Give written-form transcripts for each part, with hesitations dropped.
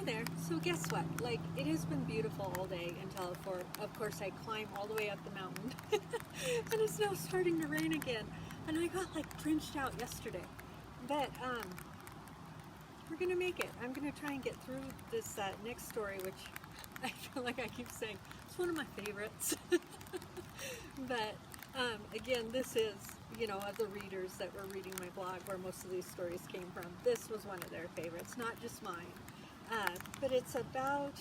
there. So guess what? Like, it has been beautiful all day until, of course, I climb all the way up the mountain. And it's now starting to rain again. And I got like drenched out yesterday. But we're going to make it. I'm going to try and get through this next story, which I feel like I keep saying, it's one of my favorites. But again, this is, you know, of the readers that were reading my blog where most of these stories came from. This was one of their favorites, not just mine. But it's about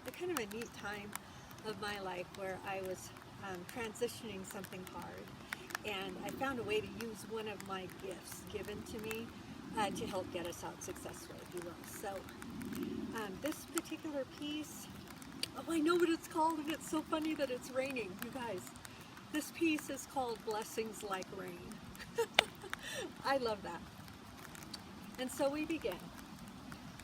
a kind of a neat time of my life where I was transitioning something hard. And I found a way to use one of my gifts given to me to help get us out successfully, if you will. So this particular piece, oh, I know what it's called, and it's so funny that it's raining, you guys. This piece is called Blessings Like Rain. I love that. And so we begin.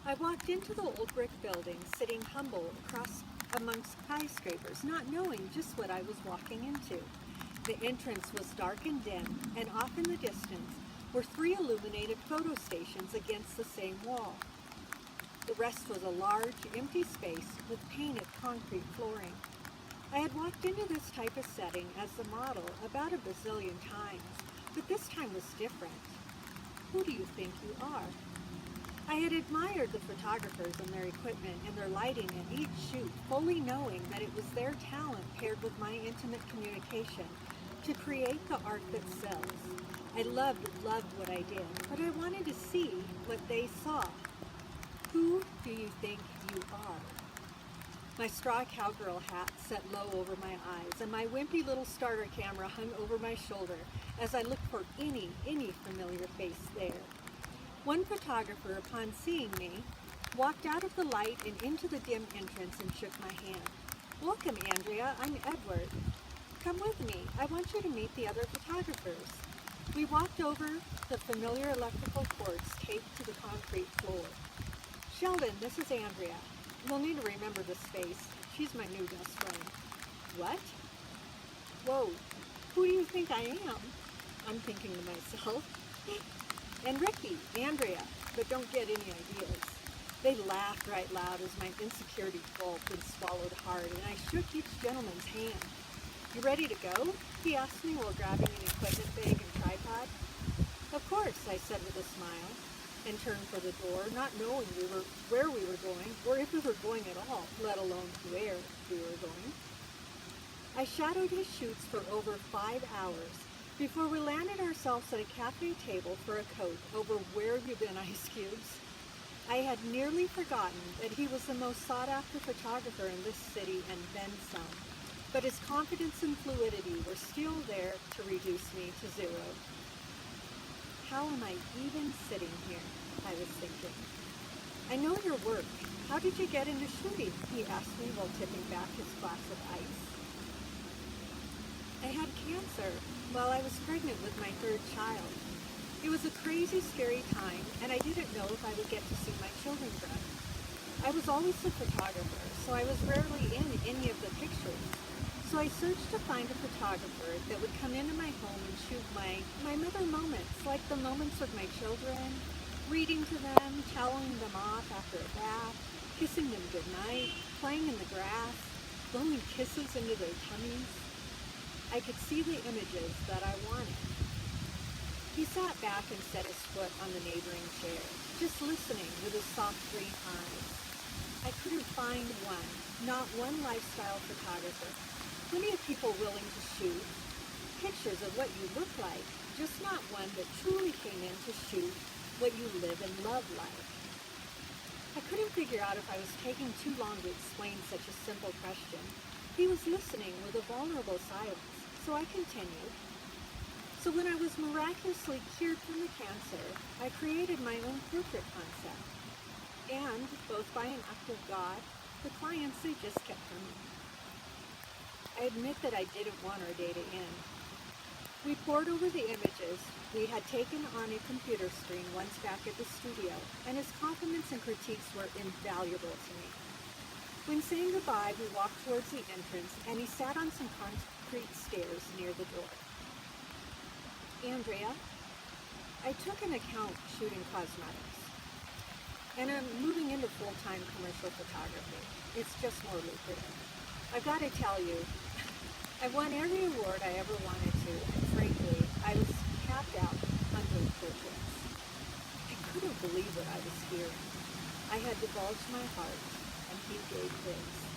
I walked into the old brick building, sitting humble across amongst skyscrapers, not knowing just what I was walking into. The entrance was dark and dim, and off in the distance were 3 illuminated photo stations against the same wall. The rest was a large, empty space with painted concrete flooring. I had walked into this type of setting as the model about a bazillion times, but this time was different. Who do you think you are? I had admired the photographers and their equipment and their lighting at each shoot, fully knowing that it was their talent paired with my intimate communication to create the art that sells. I loved what I did, but I wanted to see what they saw. Who do you think you are? My straw cowgirl hat set low over my eyes, and my wimpy little starter camera hung over my shoulder as I looked for any familiar face there. One photographer, upon seeing me, walked out of the light and into the dim entrance and shook my hand. "Welcome, Andrea. I'm Edward. Come with me. I want you to meet the other photographers." We walked over the familiar electrical cords taped to the concrete floor. "Sheldon, this is Andrea. You'll need to remember this face. She's my new best friend." "What?" "Whoa, who do you think I am?" I'm thinking to myself. "And Ricky, Andrea, but don't get any ideas." They laughed right loud as my insecurity gulped and swallowed hard, and I shook each gentleman's hand. "You ready to go?" he asked me while grabbing an equipment bag and tripod. "Of course," I said with a smile, and turned for the door, not knowing where we were going, or if we were going at all, let alone where we were going. I shadowed his shoots for over 5 hours before we landed ourselves at a cafe table for a coat over where you've been ice cubes. I had nearly forgotten that he was the most sought-after photographer in this city and then some, but his confidence and fluidity were still there to reduce me to zero. How am I even sitting here? I was thinking. "I know your work. How did you get into shooting?" he asked me while tipping back his glass of ice. "I had cancer while I was pregnant with my 3rd child. It was a crazy, scary time, and I didn't know if I would get to see my children grow. I was always a photographer, so I was rarely in any of the pictures. So I searched to find a photographer that would come into my home and shoot my mother moments, like the moments with my children, reading to them, toweling them off after a bath, kissing them goodnight, playing in the grass, blowing kisses into their tummies. I could see the images that I wanted." He sat back and set his foot on the neighboring chair, just listening with his soft green eyes. I couldn't find one, not one lifestyle photographer. Plenty of people willing to shoot pictures of what you look like, just not one that truly came in to shoot what you live and love like. I couldn't figure out if I was taking too long to explain such a simple question. He was listening with a vulnerable silence, so I continued. "So when I was miraculously cured from the cancer, I created my own portrait concept. And, both by an act of God, the clients, they just kept coming. I admit that I didn't want our day to end. We pored over the images we had taken on a computer screen once back at the studio, and his compliments and critiques were invaluable to me. When saying goodbye, we walked towards the entrance, and he sat on some concrete stairs near the door. "Andrea, I took an account shooting cosmetics. And I'm moving into full-time commercial photography. It's just more lucrative. I've got to tell you, I won every award I ever wanted to, and frankly, I was capped out under purpose. I couldn't believe what I was hearing. I had divulged my heart, and he gave his.